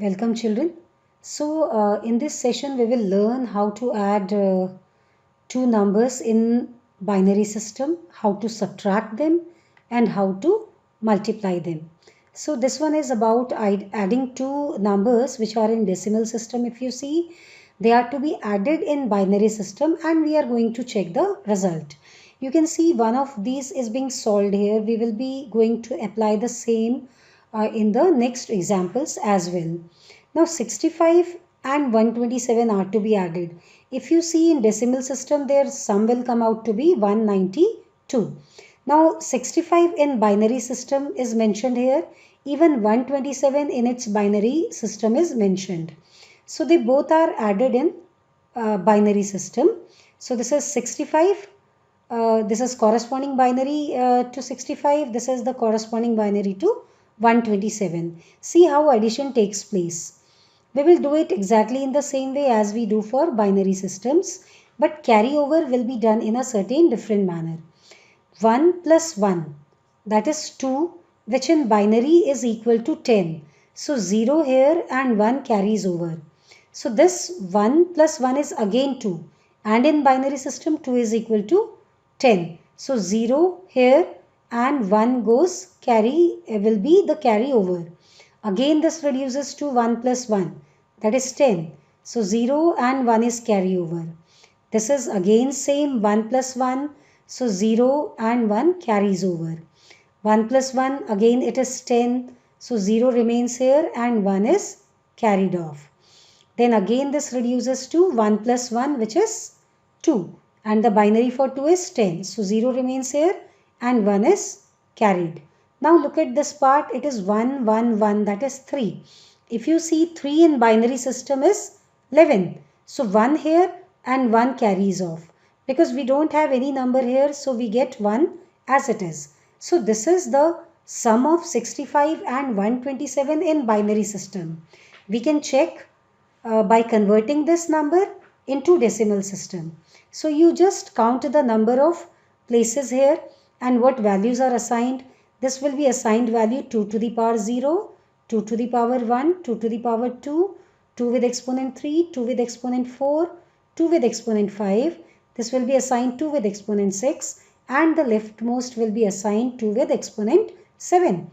Welcome children. In this session we will learn how to add two numbers in binary system, how to subtract them and how to multiply them. So this one is about adding two numbers which are in decimal system. If you see, they are to be added in binary system and we are going to check the result. You can see one of these is being solved here. We will be going to apply the same in the next examples as well. Now 65 and 127 are to be added. If you see in decimal system, their sum will come out to be 192. Now 65 in binary system is mentioned here. Even 127 in its binary system is mentioned. So they both are added in binary system. So this is 65. This is corresponding binary to 65. This is the corresponding binary to 127. See how addition takes place. We will do it exactly in the same way as we do for binary systems, but carryover will be done in a certain different manner. 1 plus 1, that is 2, which in binary is equal to 10. So 0 here and 1 carries over. So this 1 plus 1 is again 2, and in binary system 2 is equal to 10. So 0 here and 1 will be the carryover. Again this reduces to 1 plus 1, that is 10. So 0 and 1 is carryover. This is again same 1 plus 1. So 0 and 1 carries over. 1 plus 1 again it is 10. So 0 remains here and 1 is carried off. Then again this reduces to 1 plus 1 which is 2. And the binary for 2 is 10. So 0 remains here and 1 is carried. Now look at this part. It is 1, 1, 1, that is 3. If you see 3 in binary system is 11. So 1 here and 1 carries off. Because we don't have any number here, so we get 1 as it is. So this is the sum of 65 and 127 in binary system. We can check by converting this number into decimal system. So you just count the number of places here and what values are assigned. This will be assigned value 2 to the power 0, 2 to the power 1, 2 to the power 2, 2 with exponent 3, 2 with exponent 4, 2 with exponent 5. This will be assigned 2 with exponent 6 and the leftmost will be assigned 2 with exponent 7.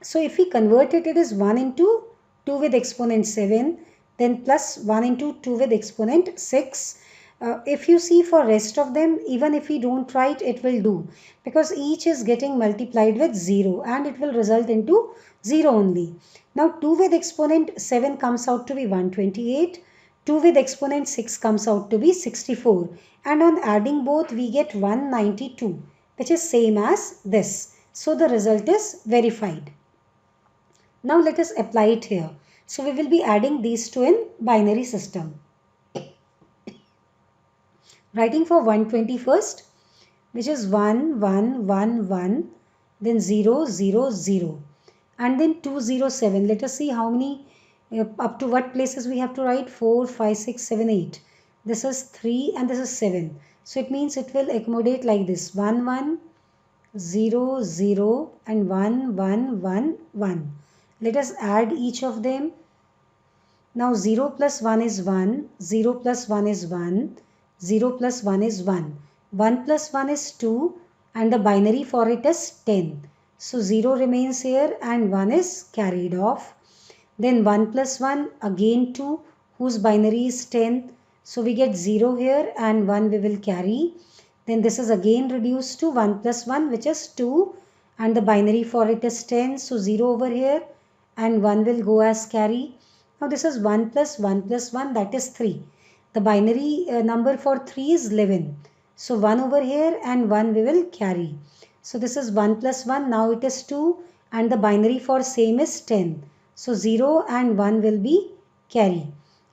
So if we convert it, it is 1 into 2 with exponent 7, then plus 1 into 2 with exponent 6. If you see for rest of them, even if we don't write, it will do, because each is getting multiplied with 0 and it will result into 0 only. Now 2 with exponent 7 comes out to be 128. 2 with exponent 6 comes out to be 64. And on adding both, we get 192, which is same as this. So the result is verified. Now let us apply it here. So we will be adding these two in binary system. Writing for 120 first, which is 1, 1, 1, 1, then 0, 0, 0, and then 207. Let us see how many, up to what places we have to write. 4, 5, 6, 7, 8. This is 3 and this is 7. So it means it will accommodate like this: 1, 1, 0, 0, and 1, 1, 1, 1. Let us add each of them. Now 0 plus 1 is 1, 0 plus 1 is 1, 0 plus 1 is 1, 1 plus 1 is 2 and the binary for it is 10. So 0 remains here and 1 is carried off. Then 1 plus 1 again 2 whose binary is 10. So we get 0 here and 1 we will carry. Then this is again reduced to 1 plus 1 which is 2 and the binary for it is 10. So 0 over here and 1 will go as carry. Now this is 1 plus 1 plus 1, that is 3. The binary number for 3 is 11. So 1 over here and 1 we will carry. So this is 1 plus 1, now it is 2 and the binary for same is 10. So 0 and 1 will be carry.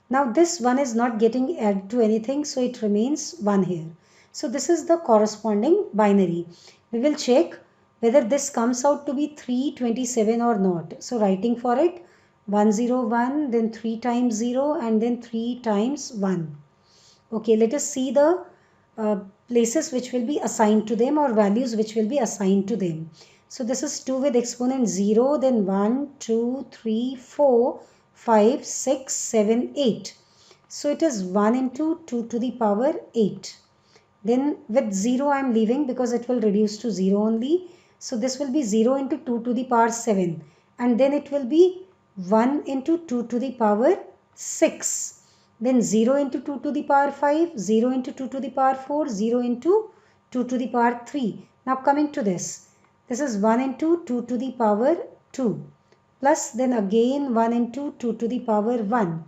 Now this 1 is not getting added to anything, so it remains 1 here. So this is the corresponding binary. We will check whether this comes out to be 327 or not. So writing for it, 101, then 3 times 0 and then 3 times 1. Okay, let us see the places which will be assigned to them or values which will be assigned to them. So this is 2 with exponent 0, then 1, 2, 3, 4, 5, 6, 7, 8. So it is 1 into 2 to the power 8. Then with 0 I am leaving because it will reduce to 0 only. So this will be 0 into 2 to the power 7. And then it will be 1 into 2 to the power 6. Then 0 into 2 to the power 5, 0 into 2 to the power 4, 0 into 2 to the power 3. Now coming to this is 1 into 2 to the power 2. Plus then again 1 into 2 to the power 1.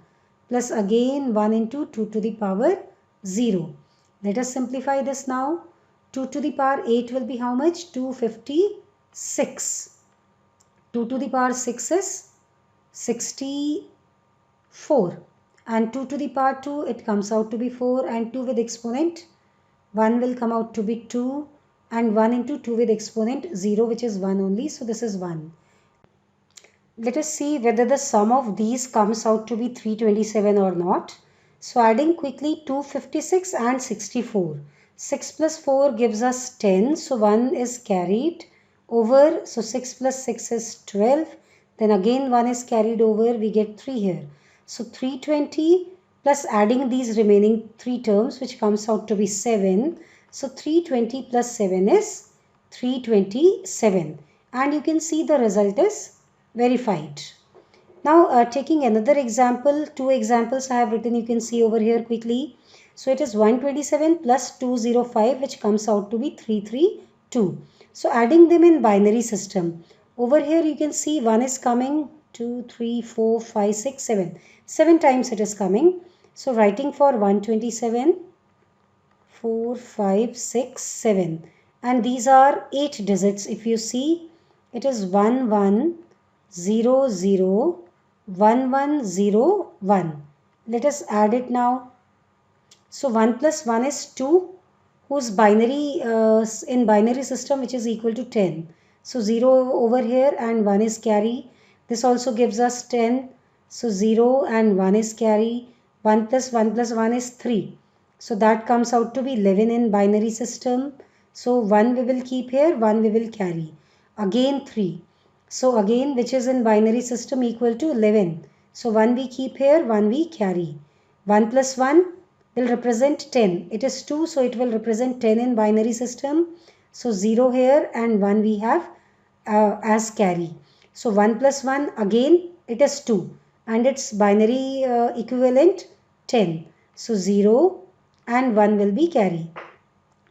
Plus again 1 into 2 to the power 0. Let us simplify this now. 2 to the power 8 will be how much? 256. 2 to the power 6 is 64. And 2 to the power 2, it comes out to be 4. And 2 with exponent 1 will come out to be 2. And 1 into 2 with exponent 0, which is 1 only. So this is 1. Let us see whether the sum of these comes out to be 327 or not. So adding quickly 256 and 64. 6 plus 4 gives us 10. So 1 is carried over. So 6 plus 6 is 12. Then again 1 is carried over. We get 3 here. So 320 plus adding these remaining 3 terms, which comes out to be 7. So 320 plus 7 is 327. And you can see the result is verified. Now taking another example, 2 examples I have written, you can see over here quickly. So it is 127 plus 205, which comes out to be 332. So adding them in binary system. Over here you can see 1 is coming, 2, 3, 4, 5, 6, 7. 7 times it is coming. So writing for 127, 4, 5, 6, 7. And these are 8 digits. If you see, it is 1, 1, 0, 0, 1, 1, 0, 1. Let us add it now. So 1 plus 1 is 2, whose binary in binary system, which is equal to 10. So 0 over here and 1 is carry. This also gives us 10. So 0 and 1 is carry. 1 plus 1 plus 1 is 3. So that comes out to be 11 in binary system. So 1 we will keep here, 1 we will carry. Again 3. So again, which is in binary system, equal to 11. So 1 we keep here, 1 we carry. 1 plus 1 will represent 10. It is 2, so it will represent 10 in binary system. So 0 here and 1 we have as carry. So 1 plus 1, again it is 2 and its binary equivalent 10. So 0 and 1 will be carry.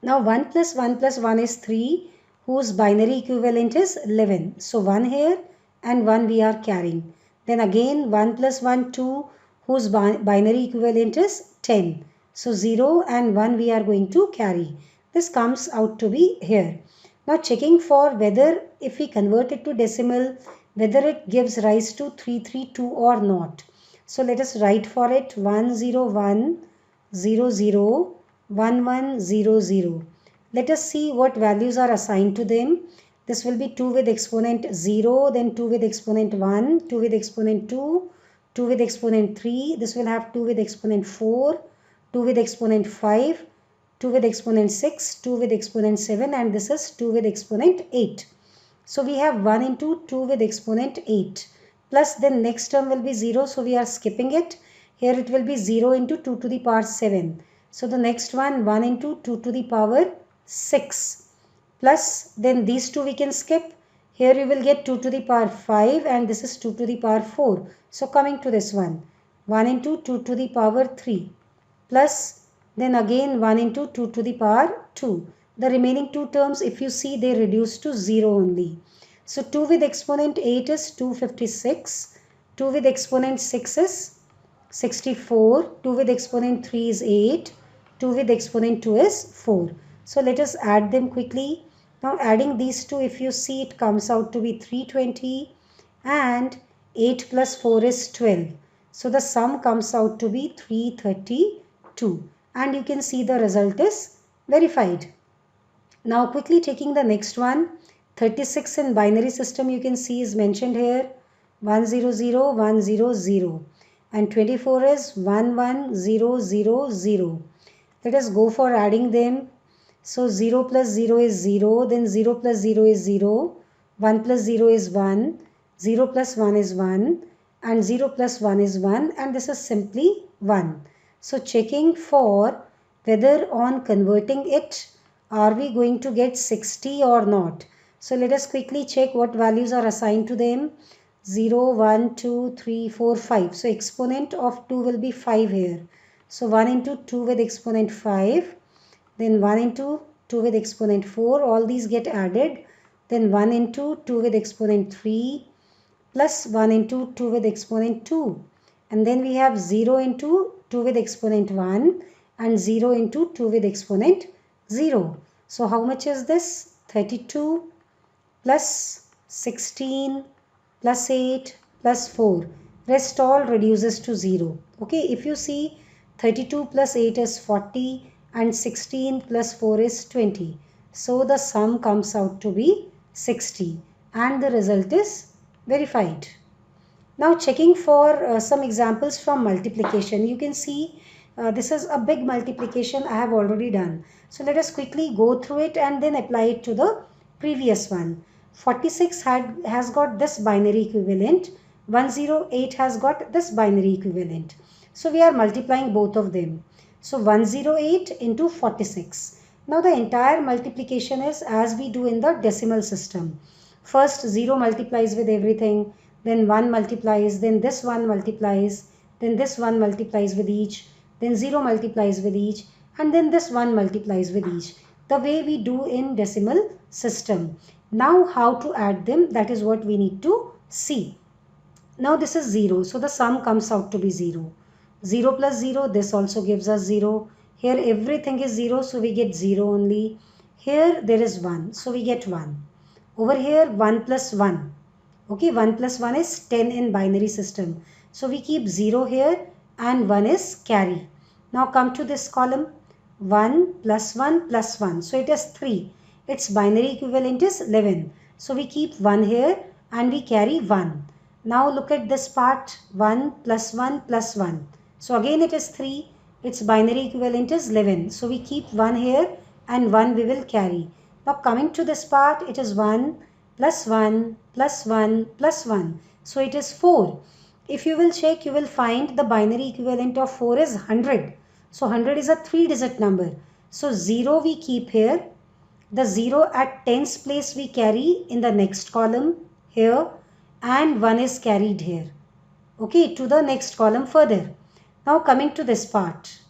Now 1 plus 1 plus 1 is 3, whose binary equivalent is 11. So 1 here and 1 we are carrying. Then again 1 plus 1, 2, whose binary equivalent is 10. So 0 and 1 we are going to carry. This comes out to be here. Now checking for whether if we convert it to decimal, whether it gives rise to 332 or not. So let us write for it 10100. 1100. Let us see what values are assigned to them. This will be 2 with exponent 0, then 2 with exponent 1, 2 with exponent 2, 2 with exponent 3. This will have 2 with exponent 4, 2 with exponent 5, 2 with exponent 6, 2 with exponent 7, and this is 2 with exponent 8. So we have 1 into 2 with exponent 8. Plus then next term will be 0, so we are skipping it. Here it will be 0 into 2 to the power 7. So the next one 1 into 2 to the power 6. Plus then these two we can skip. Here you will get 2 to the power 5 and this is 2 to the power 4. So coming to this one 1 into 2 to the power 3. Plus then again 1 into 2 to the power 2. The remaining two terms, if you see, they reduce to 0 only. So 2 with exponent 8 is 256. 2 with exponent 6 is 64. 2 with exponent 3 is 8. 2 with exponent 2 is 4. So let us add them quickly. Now adding these two, if you see, it comes out to be 320 and 8 plus 4 is 12. So the sum comes out to be 332 and you can see the result is verified. Now quickly taking the next one, 36 in binary system you can see is mentioned here, 100, 100, and 24 is 11000. Let us go for adding them. So 0 plus 0 is 0, then 0 plus 0 is 0, 1 plus 0 is 1, 0 plus 1 is 1, and 0 plus 1 is 1, and this is simply 1. So checking for whether on converting it, are we going to get 60 or not. So let us quickly check what values are assigned to them. 0, 1, 2, 3, 4, 5. So exponent of 2 will be 5 here. So 1 into 2 with exponent 5. Then 1 into 2 with exponent 4. All these get added. Then 1 into 2 with exponent 3 plus 1 into 2 with exponent 2. And then we have 0 into 2 with exponent 1 and 0 into 2 with exponent 0. So how much is this? 32 plus 16 plus 8 plus 4. Rest all reduces to 0. Okay, if you see 32 plus 8 is 40 and 16 plus 4 is 20. So the sum comes out to be 60 and the result is verified. Now checking for some examples from multiplication. You can see this is a big multiplication I have already done. So let us quickly go through it and then apply it to the previous one. 46 has got this binary equivalent. 108 has got this binary equivalent. So we are multiplying both of them. So 108 into 46. Now the entire multiplication is as we do in the decimal system. First 0 multiplies with everything, then 1 multiplies, then this 1 multiplies, then this 1 multiplies with each, then 0 multiplies with each, and then this 1 multiplies with each. The way we do in decimal system. Now how to add them, that is what we need to see. Now this is 0, so the sum comes out to be 0. 0 plus 0, this also gives us 0. Here everything is 0, so we get 0 only. Here there is 1, so we get 1. Over here 1 plus 1. Okay, 1 plus 1 is 10 in binary system. So we keep 0 here and 1 is carry. Now come to this column. 1 plus 1 plus 1. So it is 3. Its binary equivalent is 11. So we keep 1 here and we carry 1. Now look at this part. 1 plus 1 plus 1. So again it is 3. Its binary equivalent is 11. So we keep 1 here and 1 we will carry. Now coming to this part, it is 1 plus 1 plus 1 plus 1. So it is 4. If you will check, you will find the binary equivalent of 4 is 100. So 100 is a 3-digit number. So 0 we keep here. The 0 at tens place we carry in the next column here, and 1 is carried here. Okay, to the next column further. Now coming to this part.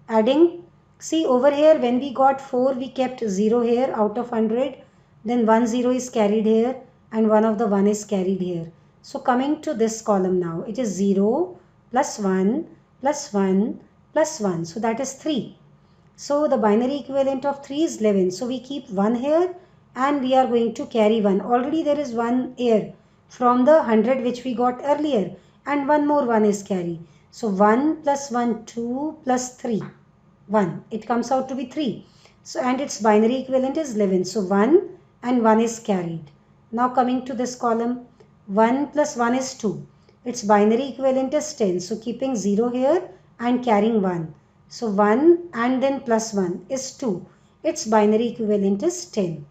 Adding, see over here when we got 4 we kept 0 here out of 100. Then 1 0 is carried here and 1 of the 1 is carried here. So coming to this column now, it is 0 plus 1 plus 1 plus 1. So that is 3. So the binary equivalent of 3 is 11. So we keep 1 here and we are going to carry 1. Already there is 1 here from the 100 which we got earlier, and one more 1 is carried. So 1 plus 1, 2 plus 3, 1. It comes out to be 3. So and its binary equivalent is 11. So 1 and 1 is carried. Now coming to this column, 1 plus 1 is 2. Its binary equivalent is 10. So keeping 0 here and carrying 1. So 1 and then plus 1 is 2. Its binary equivalent is 10.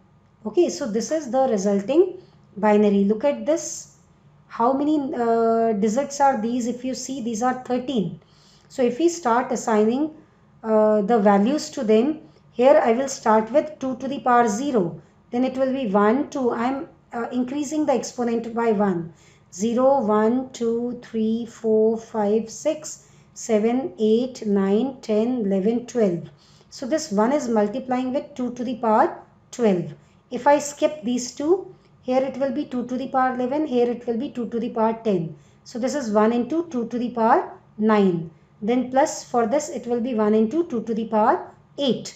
Okay, so this is the resulting binary. Look at this. How many digits are these? If you see, these are 13. So if we start assigning the values to them, here I will start with 2 to the power 0. Then it will be 1, 2. I am increasing the exponent by 1. 0, 1, 2, 3, 4, 5, 6, 7, 8, 9, 10, 11, 12. So this 1 is multiplying with 2 to the power 12. If I skip these two, here it will be 2 to the power 11, here it will be 2 to the power 10. So this is 1 into 2 to the power 9. Then plus for this it will be 1 into 2 to the power 8.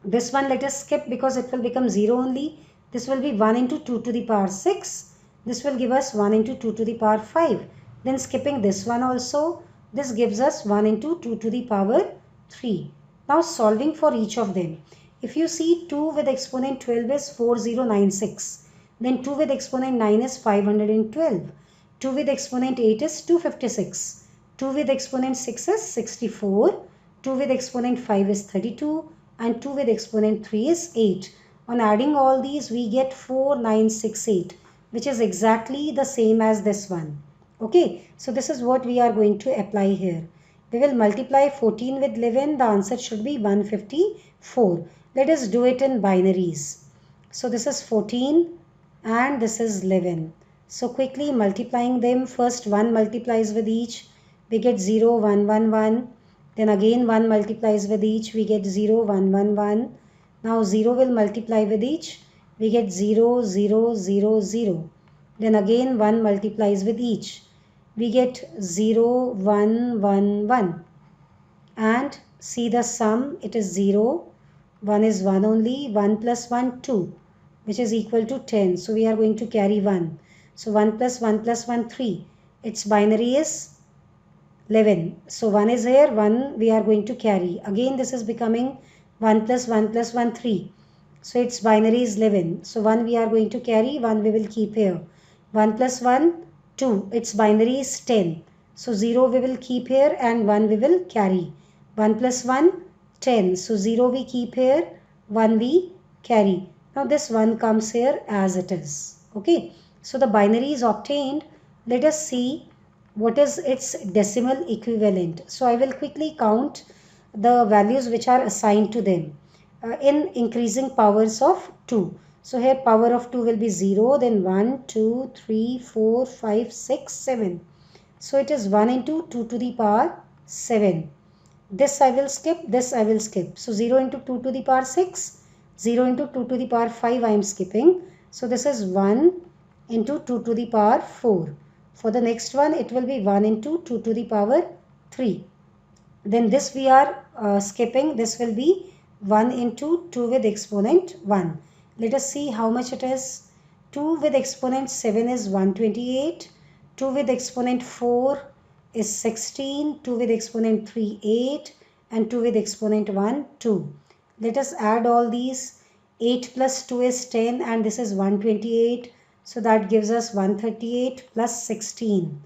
This one let us skip because it will become 0 only. This will be 1 into 2 to the power 6. This will give us 1 into 2 to the power 5. Then skipping this one also, this gives us 1 into 2 to the power 3. Now solving for each of them. If you see 2 with exponent 12 is 4096. Then 2 with exponent 9 is 512. 2 with exponent 8 is 256. 2 with exponent 6 is 64. 2 with exponent 5 is 32. And 2 with exponent 3 is 8. On adding all these we get 4968, which is exactly the same as this one. Okay, so this is what we are going to apply here. We will multiply 14 with 11. The answer should be 154. Let us do it in binaries. So this is 14 and this is 11. So quickly multiplying them, first 1 multiplies with each, we get 0, 1, 1, 1. Then again 1 multiplies with each, we get 0, 1, 1, 1. Now 0 will multiply with each, we get 0, 0, 0, 0. Then again 1 multiplies with each, we get 0, 1, 1, 1. And see the sum, it is 0, 1 is 1 only, 1 plus 1, 2, which is equal to 10. So we are going to carry 1. So 1 plus 1 plus 1, 3. Its binary is 11. So 1 is here, 1 we are going to carry. Again this is becoming 1 plus 1 plus 1, 3. So its binary is 11. So 1 we are going to carry, 1 we will keep here. 1 plus 1, 2. Its binary is 10. So 0 we will keep here and 1 we will carry. 1 plus 1, 10. So 0 we keep here, 1 we carry. Now this 1 comes here as it is. Okay. So the binary is obtained. Let us see what is its decimal equivalent. So I will quickly count the values which are assigned to them in increasing powers of 2. So here power of 2 will be 0, then 1, 2, 3, 4, 5, 6, 7. So it is 1 into 2 to the power 7. This I will skip, this I will skip. So 0 into 2 to the power 6, 0 into 2 to the power 5 I am skipping. So this is 1 into 2 to the power 4. For the next one, it will be 1 into 2 to the power 3. Then this we are skipping. This will be 1 into 2 with exponent 1. Let us see how much it is. 2 with exponent 7 is 128. 2 with exponent 4 is 16. 2 with exponent 3, 8. And 2 with exponent 1, 2. Let us add all these. 8 plus 2 is 10 and this is 128. So that gives us 138 plus 16.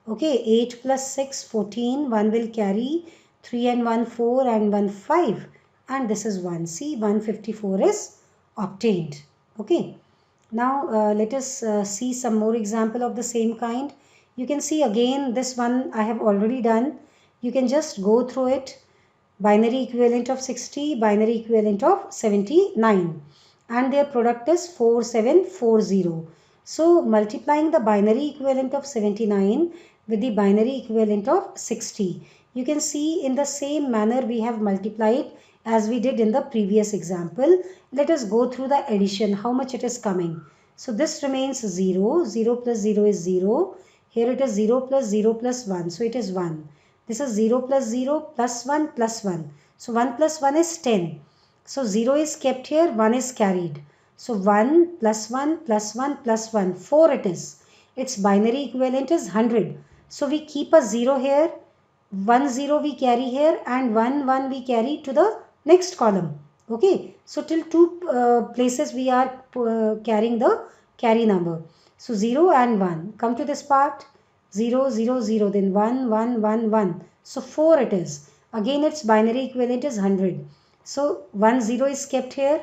Okay, 8 plus 6, 14. 1 will carry. 3 and 1, 4 and 1, 5. And this is 1. See, 154 is obtained. Okay. Now let us see some more example of the same kind. You can see again this one I have already done. You can just go through it. Binary equivalent of 60, binary equivalent of 79. And their product is 4740. So multiplying the binary equivalent of 79 with the binary equivalent of 60. You can see in the same manner we have multiplied as we did in the previous example. Let us go through the addition, how much it is coming. So this remains 0, 0 plus 0 is 0. Here it is 0 plus 0 plus 1, so it is 1. This is 0 plus 0 plus 1 plus 1. So 1 plus 1 is 10. So 0 is kept here, 1 is carried. So 1 plus 1 plus 1 plus 1, 4 it is. Its binary equivalent is 100. So we keep a 0 here, 1 0 we carry here and 1 1 we carry to the next column. Okay. So till two places we are carrying the carry number. So 0 and 1. Come to this part. 0 0 0, then 1 1 1 1. So 4 it is. Again its binary equivalent is 100. So 1 0 is kept here.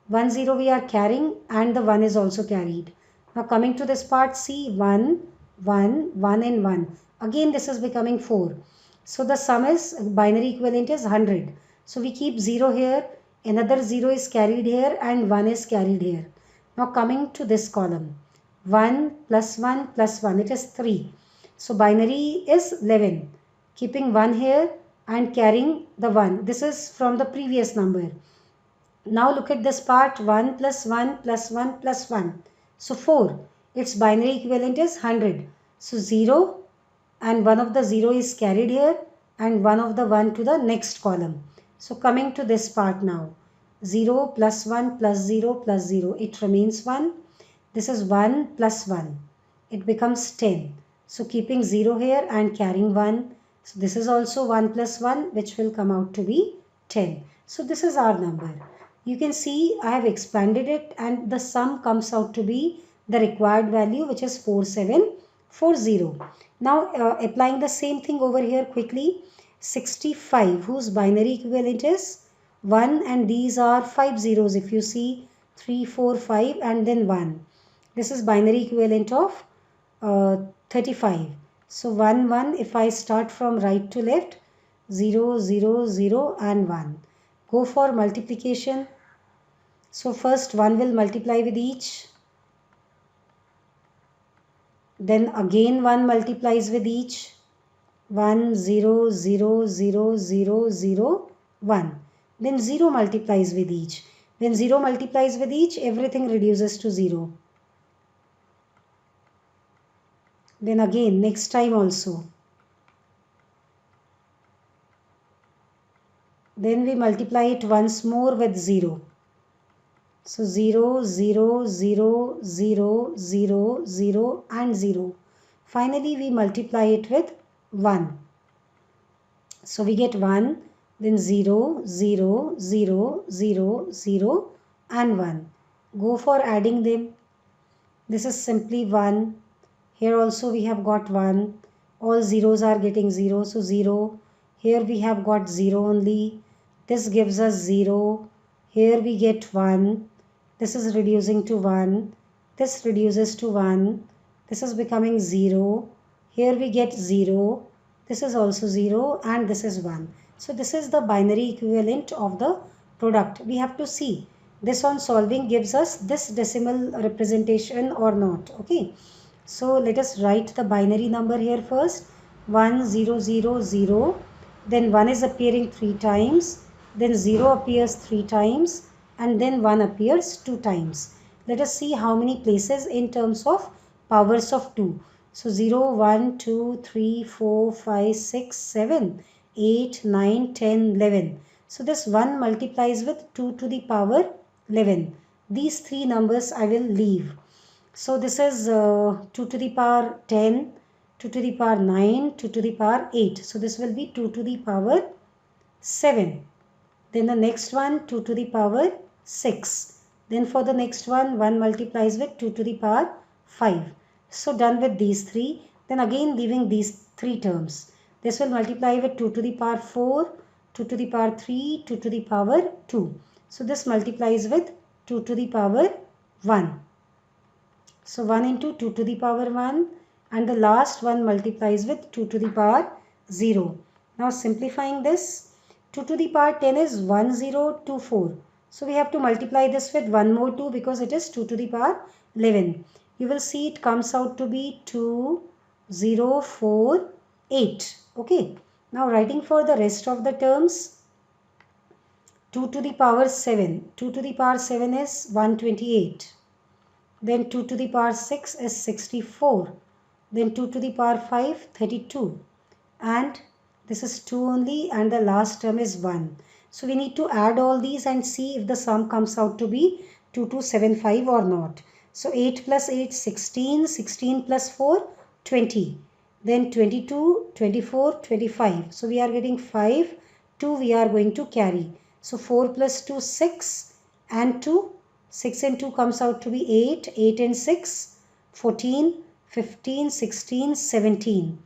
1 0 we are carrying and the 1 is also carried. Now coming to this part, see 1 1 1 and 1. Again this is becoming 4. So the sum is binary equivalent is 100. So we keep 0 here, another 0 is carried here and 1 is carried here. Now coming to this column, 1 plus 1 plus 1, it is 3. So binary is 11. Keeping 1 here and carrying the 1. This is from the previous number. Now look at this part, 1 plus 1 plus 1 plus 1. So 4. Its binary equivalent is 100. So 0 and one of the 0 is carried here and one of the 1 to the next column. So coming to this part now, 0 plus 1 plus 0 plus 0, it remains 1. This is 1 plus 1, it becomes 10. So keeping 0 here and carrying 1, so this is also 1 plus 1 which will come out to be 10. So this is our number. You can see I have expanded it and the sum comes out to be the required value, which is 4740. Now applying the same thing over here quickly, 65 whose binary equivalent is 1 and these are 5 zeros, if you see 3 4 5 and then 1. This is binary equivalent of 35. So 1, 1, if I start from right to left, 0, 0, 0 and 1. Go for multiplication. So first 1 will multiply with each. Then again 1 multiplies with each. 1, 0, 0, 0, 0, 0, 1. Then 0 multiplies with each. When 0 multiplies with each, everything reduces to 0. Then again, next time also. Then we multiply it once more with 0. So 0, 0, 0, 0, 0, 0 and 0. Finally, we multiply it with 1. So we get 1, then 0, 0, 0, 0, 0 and 1. Go for adding them. This is simply 1. Here also we have got 1. All zeros are getting 0. So 0. Here we have got 0 only. This gives us 0. Here we get 1. This is reducing to 1. This reduces to 1. This is becoming 0. Here we get 0. This is also 0 and this is 1. So this is the binary equivalent of the product. We have to see this on solving gives us this decimal representation or not. Okay. So let us write the binary number here first. 1, 0, 0, 0. Then 1 is appearing 3 times. Then 0 appears 3 times. And then 1 appears 2 times. Let us see how many places in terms of powers of 2. So 0, 1, 2, 3, 4, 5, 6, 7, 8, 9, 10, 11. So this 1 multiplies with 2 to the power 11. These 3 numbers I will leave. So this is 2 to the power 10, 2 to the power 9, 2 to the power 8. So this will be 2 to the power 7. Then the next one 2 to the power 6. Then for the next one 1 multiplies with 2 to the power 5. So done with these 3. Then again leaving these 3 terms. This will multiply with 2 to the power 4, 2 to the power 3, 2 to the power 2. So this multiplies with 2 to the power 1. So 1 into 2 to the power 1 and the last one multiplies with 2 to the power 0. Now simplifying this, 2 to the power 10 is 1024. So we have to multiply this with one more 2 because it is 2 to the power 11. You will see it comes out to be 2048. Okay. Now writing for the rest of the terms, 2 to the power 7. 2 to the power 7 is 128. Then 2 to the power 6 is 64. Then 2 to the power 5, 32. And this is 2 only and the last term is 1. So we need to add all these and see if the sum comes out to be 2275 or not. So 8 plus 8, 16. 16 plus 4, 20. Then 22, 24, 25. So we are getting 5. 2 we are going to carry. So 4 plus 2, 6 and 2. 6 and 2 comes out to be 8. 8 and 6, 14, 15, 16, 17.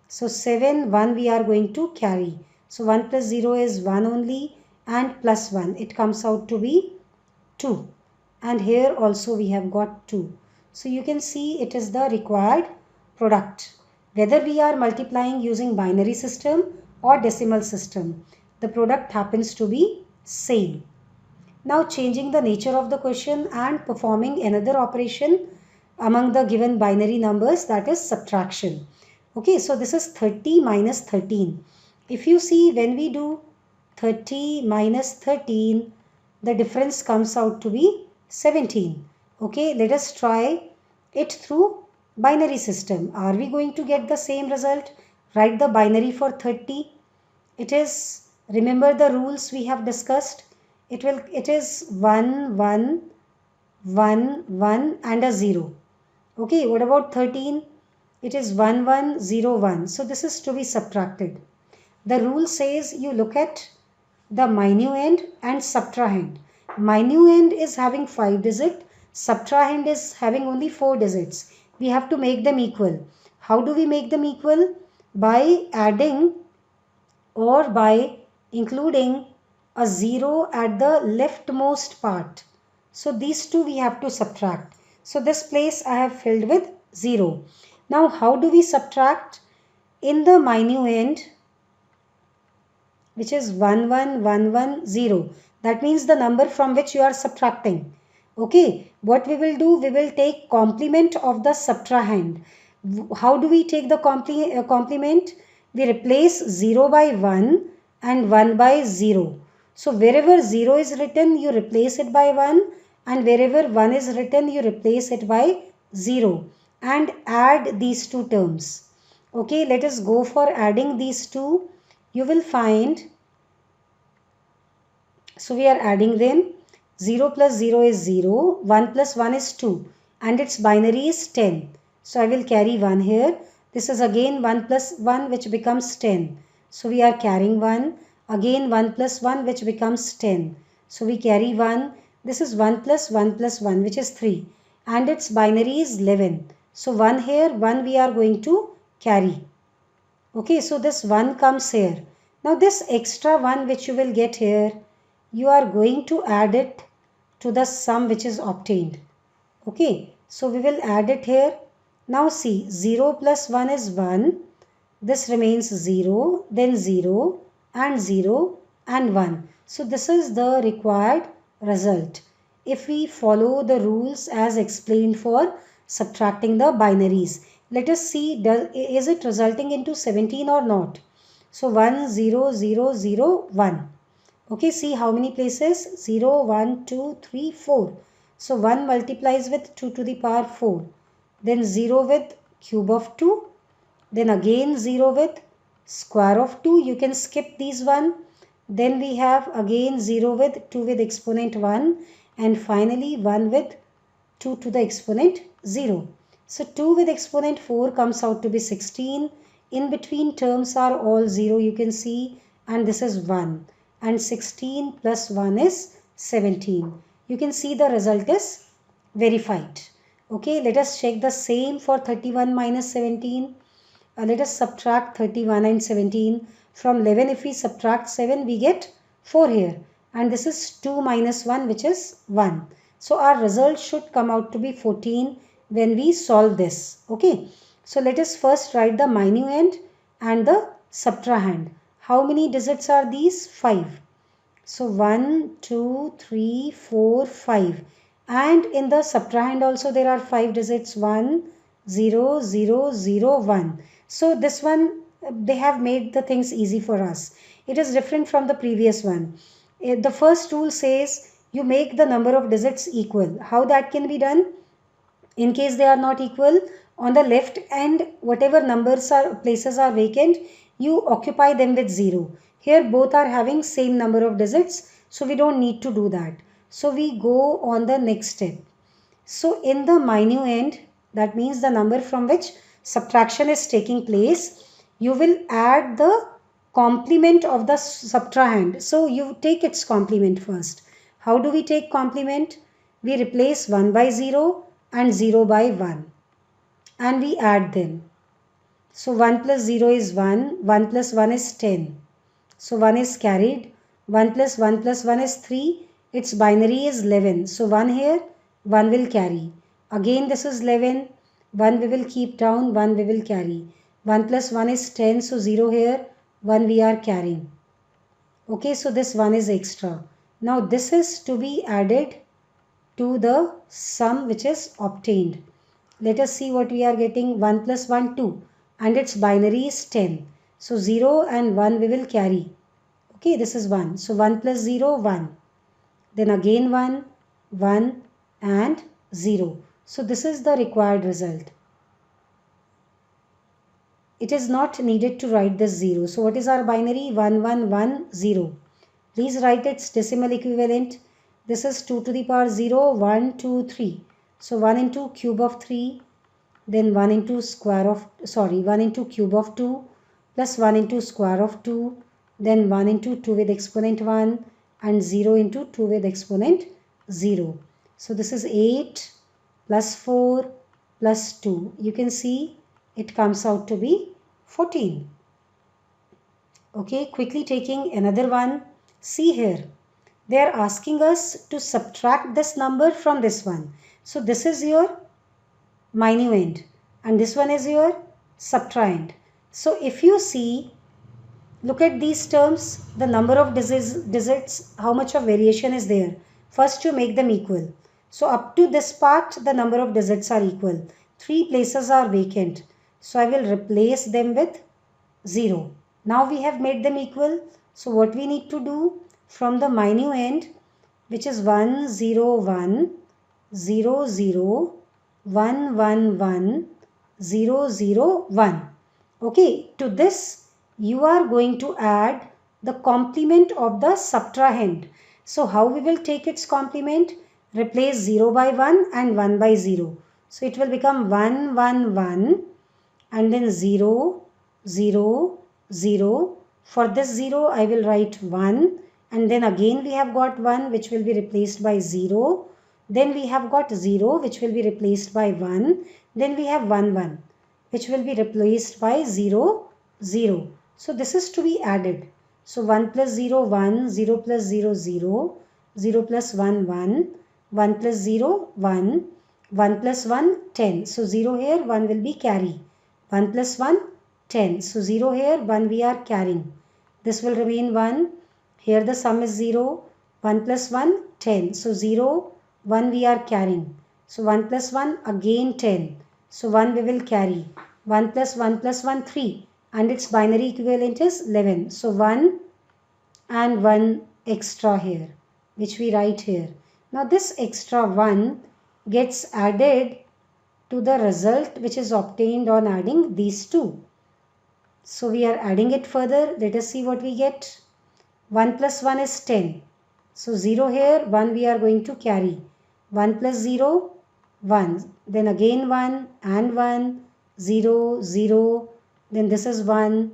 So 7, 1 we are going to carry. So 1 plus 0 is 1 only and plus 1. It comes out to be 2. And here also we have got 2. So you can see it is the required product. Whether we are multiplying using binary system or decimal system, the product happens to be same. Now changing the nature of the question and performing another operation among the given binary numbers, that is subtraction. Okay, so this is 30 minus 13. If you see when we do 30 minus 13, the difference comes out to be 17. Okay, let us try it through binary system. Are we going to get the same result? Write the binary for 30. It is, remember the rules we have discussed. It is 1, 1, 1, 1 and a 0. Okay, what about 13? It is 1, 1, 0, 1. So this is to be subtracted. The rule says you look at the minuend and subtrahend. Minuend is having 5 digits. Subtrahend is having only 4 digits. We have to make them equal. How do we make them equal? By adding or by including a 0 at the leftmost part. So these two we have to subtract. So this place I have filled with 0. Now how do we subtract? In the minuend, which is 11110, that means the number from which you are subtracting. Okay, what we will do, we will take complement of the subtrahend. How do we take the complement? We replace 0 by 1 and 1 by 0. So wherever 0 is written, you replace it by 1, and wherever 1 is written, you replace it by 0, and add these two terms. Okay, let us go for adding these two. You will find, so we are adding them. 0 plus 0 is 0, 1 plus 1 is 2, and its binary is 10. So I will carry 1 here. This is again 1 plus 1, which becomes 10. So we are carrying 1. Again 1 plus 1, which becomes 10. So we carry 1. This is 1 plus 1 plus 1, which is 3. And its binary is 11. So 1 here, 1 we are going to carry. Okay, so this 1 comes here. Now this extra 1 which you will get here, you are going to add it to the sum which is obtained. Okay, so we will add it here. Now see, 0 plus 1 is 1. This remains 0, then 0 and 0 and 1. So this is the required result if we follow the rules as explained for subtracting the binaries. Let us see, is it resulting into 17 or not? So 1, 0, 0, 0, 1. Okay, see how many places? 0, 1, 2, 3, 4. So 1 multiplies with 2 to the power 4. Then 0 with cube of 2. Then again 0 with square of 2. You can skip these one. Then we have again 0 with 2 with exponent 1. And finally 1 with 2 to the exponent 0. So 2 with exponent 4 comes out to be 16. In between terms are all 0, you can see, and this is 1. And 16 plus 1 is 17. You can see the result is verified. Okay, let us check the same for 31 minus 17. Let us subtract 31 and 17. From 11, if we subtract 7, we get 4 here. And this is 2 minus 1, which is 1. So our result should come out to be 14 when we solve this. Okay. So let us first write the minuend and the subtrahend. How many digits are these? 5. So 1, 2, 3, 4, 5. And in the subtrahend also there are 5 digits. 1, 0, 0, 0, 1. So this one, they have made the things easy for us. It is different from the previous one. The first rule says you make the number of digits equal. How that can be done? In case they are not equal, on the left end, whatever places are vacant, you occupy them with 0. Here both are having same number of digits, so we don't need to do that. So we go on the next step. So in the minuend, that means the number from which subtraction is taking place, you will add the complement of the subtrahend. So you take its complement first. How do we take complement? We replace 1 by 0 and 0 by 1 and we add them. So 1 plus 0 is 1, 1 plus 1 is 10. So 1 is carried, 1 plus 1 is 3, its binary is 11. So 1 here, 1 will carry. Again this is 11, 1 we will keep down, 1 we will carry. 1 plus 1 is 10, so 0 here, 1 we are carrying. Okay, so this 1 is extra. Now this is to be added to the sum which is obtained. Let us see what we are getting. 1 plus 1, 2, and its binary is 10. So 0 and 1 we will carry. Okay, this is 1. So 1 plus 0, 1. Then again 1, 1 and 0. So this is the required result. It is not needed to write this 0. So what is our binary? 1, 1, 1, 0. Please write its decimal equivalent. This is 2 to the power 0, 1, 2, 3. So 1 into cube of 3, then 1 into cube of 2 plus 1 into square of 2, then 1 into 2 with exponent 1 and 0 into 2 with exponent 0. So this is 8 plus 4 plus 2. You can see it comes out to be 14. Okay, quickly taking another one. See here, they are asking us to subtract this number from this one. So this is your minuend and this one is your subtrahend. So if you see, look at these terms, the number of digits, how much of variation is there. First you make them equal. So up to this part, the number of digits are equal. 3 places are vacant. So I will replace them with 0. Now we have made them equal. So what we need to do from the minuend, which is 1 0 1 0 0 1 1 1 0 0 1. Okay, to this you are going to add the complement of the subtrahend. So how we will take its complement? Replace 0 by 1 and 1 by 0. So it will become 1 1 1 and then 0 0 0. For this 0 I will write 1, and then again we have got 1 which will be replaced by 0. Then we have got 0 which will be replaced by 1. Then we have 1 1 which will be replaced by 0 0. So this is to be added. So 1 plus 0 1, 0 plus 0 0, 0 plus 1 1, 1 plus 0 1, 1 plus 1 10. So 0 here, 1 will be carry. 1 plus 1 10. So 0 here, 1 we are carrying. This will remain 1. Here the sum is 0. 1 plus 1 10. So 0 1 we are carrying. So 1 plus 1 again 10. So 1 we will carry. 1 plus 1 plus 1 3. And its binary equivalent is 11. So 1 and 1 extra here, which we write here. Now this extra 1 gets added to the result which is obtained on adding these two. So we are adding it further. Let us see what we get. 1 plus 1 is 10. So 0 here, 1 we are going to carry. 1 plus 0, 1. Then again 1 and 1, 0, 0. Then this is 1,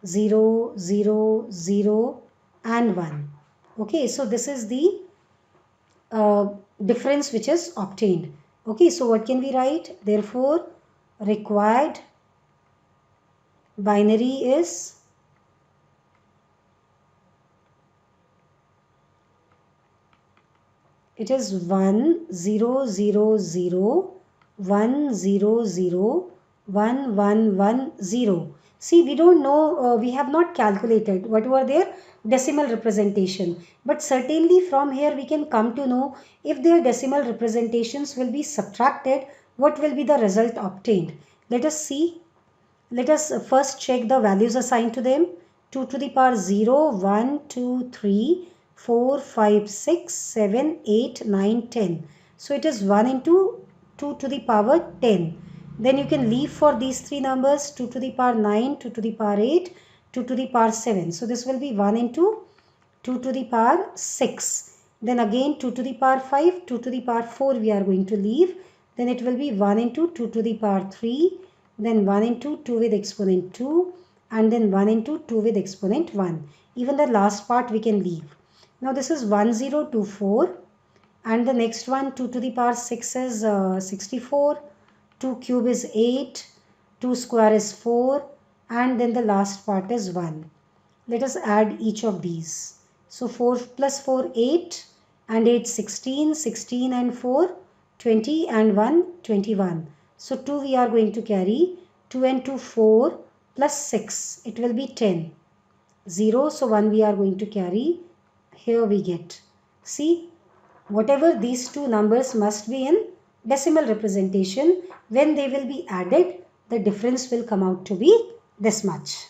0, 0, 0 and 1. Okay, so this is the difference which is obtained. Okay, so what can we write? Therefore, required binary is it is 1 0 0 0 1 0 0 1 1 1 0. See, we don't know, we have not calculated what were their decimal representation, but certainly from here we can come to know if their decimal representations will be subtracted, what will be the result obtained. Let us see. Let us first check the values assigned to them. 2 to the power 0, 1, 2, 3, 4, 5, 6, 7, 8, 9, 10. So it is 1 into 2 to the power 10. Then you can leave for these three numbers 2 to the power 9, 2 to the power 8, 2 to the power 7. So this will be 1 into 2 to the power 6. Then again 2 to the power 5, 2 to the power 4 we are going to leave. Then it will be 1 into 2 to the power 3. Then 1 into 2 with exponent 2, and then 1 into 2 with exponent 1. Even the last part we can leave. Now this is 1024, and the next one 2 to the power 6 is 64, 2 cube is 8, 2 square is 4, and then the last part is 1. Let us add each of these. So 4 plus 4 8, and 8 16, 16 and 4 20, and 1 21. So 2 we are going to carry. 2 and 2 4 plus 6. It will be 10. 0. So 1 we are going to carry. Here we get. See, whatever these two numbers must be in decimal representation, when they will be added, the difference will come out to be this much.